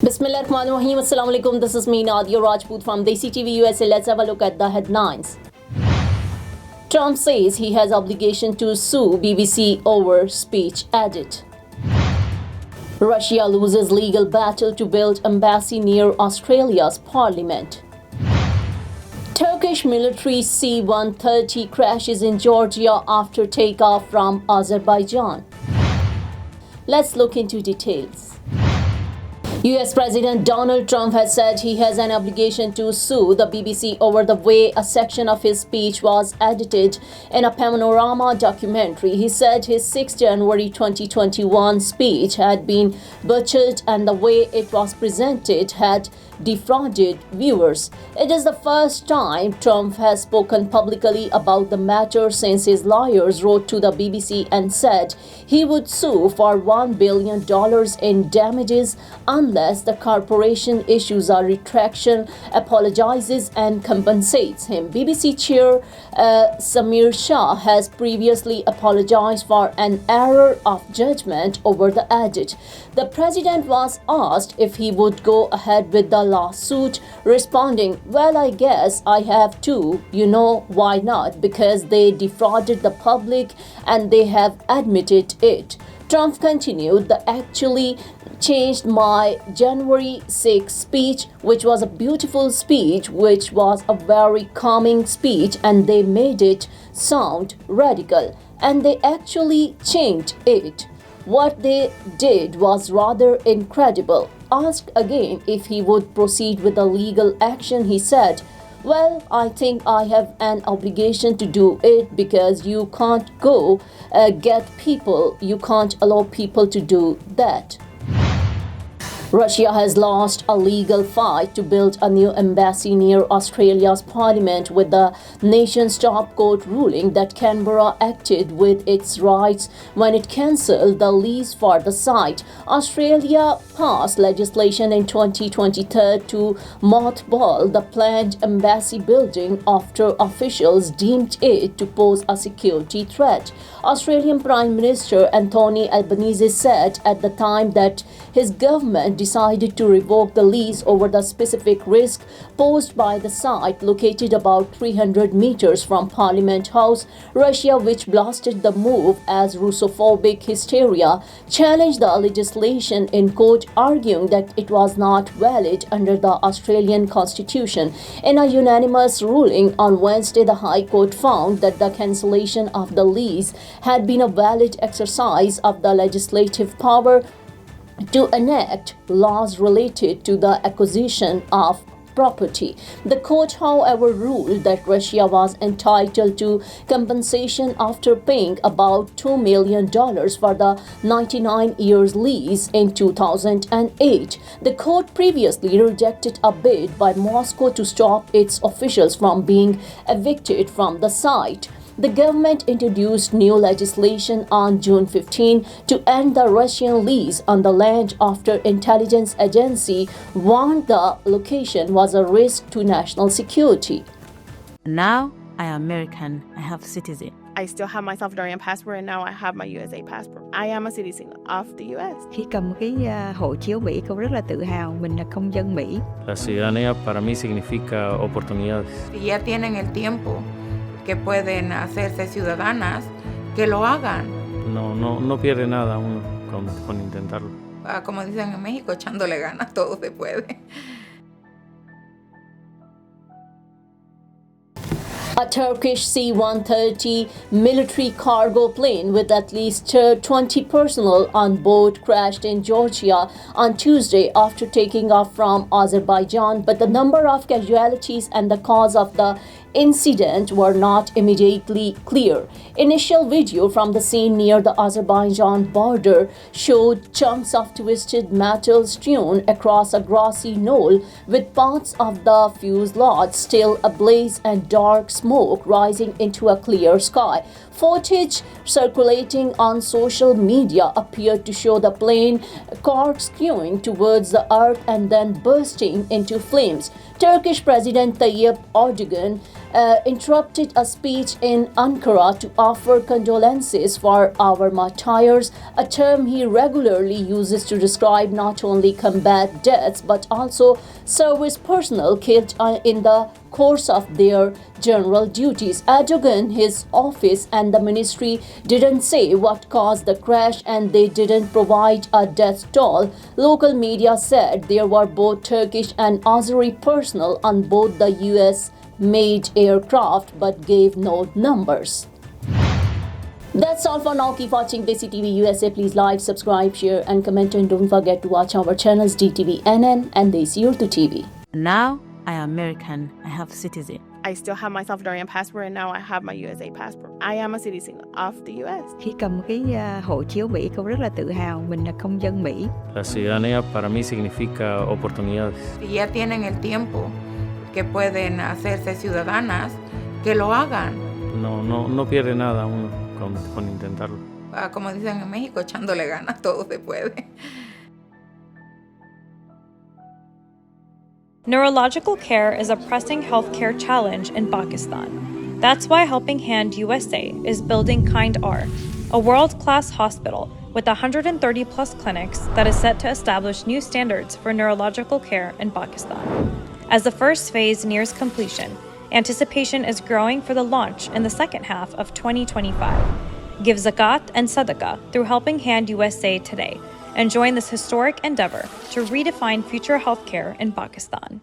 Bismillahirrahmanirrahim. Assalamu alaikum. This is me, Nadia Rajput from Desi TV USA. Let's have a look at the headlines. Trump says he has obligation to sue BBC over speech edit. Russia loses legal battle to build embassy near Australia's parliament. Turkish military C-130 crashes in Georgia after takeoff from Azerbaijan. Let's look into details. US President Donald Trump has said he has an obligation to sue the BBC over the way a section of his speech was edited in a Panorama documentary. He said his 6 January 2021 speech had been butchered and the way it was presented had defrauded viewers. It is the first time Trump has spoken publicly about the matter since his lawyers wrote to the BBC and said he would sue for $1 billion in damages unless the corporation issues a retraction, apologizes and compensates him. BBC chair Samir Shah has previously apologized for an error of judgment over the edit. The president was asked if he would go ahead with the lawsuit, responding, "Well, I guess I have to. You know why not? Because they defrauded the public and they have admitted it." Trump continued, "They actually changed my January 6 speech, which was a beautiful speech, which was a very calming speech, and they made it sound radical. And they actually changed it. What they did was rather incredible." Asked again if he would proceed with a legal action, he said, "Well, I think I have an obligation to do it because you can't go you can't allow people to do that." Russia has lost a legal fight to build a new embassy near Australia's parliament, with the nation's top court ruling that Canberra acted with its rights when it cancelled the lease for the site. Australia passed legislation in 2023 to mothball the planned embassy building after officials deemed it to pose a security threat. Australian Prime Minister Anthony Albanese said at the time that his government decided to revoke the lease over the specific risk posed by the site located about 300 meters from Parliament House. Russia, which blasted the move as Russophobic hysteria, challenged the legislation in court, arguing that it was not valid under the Australian Constitution. In a unanimous ruling on Wednesday, the High Court found that the cancellation of the lease had been a valid exercise of the legislative power to enact laws related to the acquisition of property. The court, however, ruled that Russia was entitled to compensation after paying about $2 million for the 99 years lease in 2008. The court previously rejected a bid by Moscow to stop its officials from being evicted from the site. The government introduced new legislation on June 15 to end the Russian lease on the land after intelligence agency warned the location was a risk to national security. Now I am American. I have citizen. I still have my Salvadorian passport and now I have my USA passport. I am a citizen of the US. Khi cầm cái hộ chiếu Mỹ, cô rất là tự hào mình là công dân Mỹ. La ciudadanía para mí significa oportunidades. Si ya tienen el tiempo que pueden hacerse ciudadanas, que lo hagan. No pierde nada uno con intentarlo. Como dicen en México, echándole ganas, todo se puede. A Turkish C-130 military cargo plane with at least 20 personnel on board crashed in Georgia on Tuesday after taking off from Azerbaijan, but the number of casualties and the cause of the incident were not immediately clear. Initial video from the scene near the Azerbaijan border showed chunks of twisted metal strewn across a grassy knoll, with parts of the fuselage still ablaze and dark smoke rising into a clear sky. Footage circulating on social media appeared to show the plane corkscrewing towards the earth and then bursting into flames. Turkish President Tayyip Erdogan interrupted a speech in Ankara to offer condolences for our martyrs, a term he regularly uses to describe not only combat deaths but also service personnel killed in the course of their general duties. Erdogan, his office and the ministry didn't say what caused the crash and they didn't provide a death toll. Local media said there were both Turkish and Azeri personnel on board the US-made aircraft but gave no numbers. That's all for now. Keep watching Desi TV USA. Please like, subscribe, share and comment, and don't forget to watch our channels DTV NN and Desi Urdu TV. Now I am American. I have citizen. I still have my Salvadorian passport, and now I have my USA passport. I am a citizen of the US. khi cầm cái hộ chiếu Mỹ, cô rất là tự hào mình là công dân Mỹ. La ciudadanía para mí significa oportunidades. Si ya tienen el tiempo que pueden hacerse ciudadanas, que lo hagan. No pierde nada uno con intentarlo. Como dicen en México, echándole ganas, todo se puede. Neurological care is a pressing healthcare challenge in Pakistan. That's why Helping Hand USA is building Kind R, a world-class hospital with 130 plus clinics that is set to establish new standards for neurological care in Pakistan. As the first phase nears completion, anticipation is growing for the launch in the second half of 2025. Give zakat and sadaqah through Helping Hand USA today and join this historic endeavor to redefine future healthcare in Pakistan.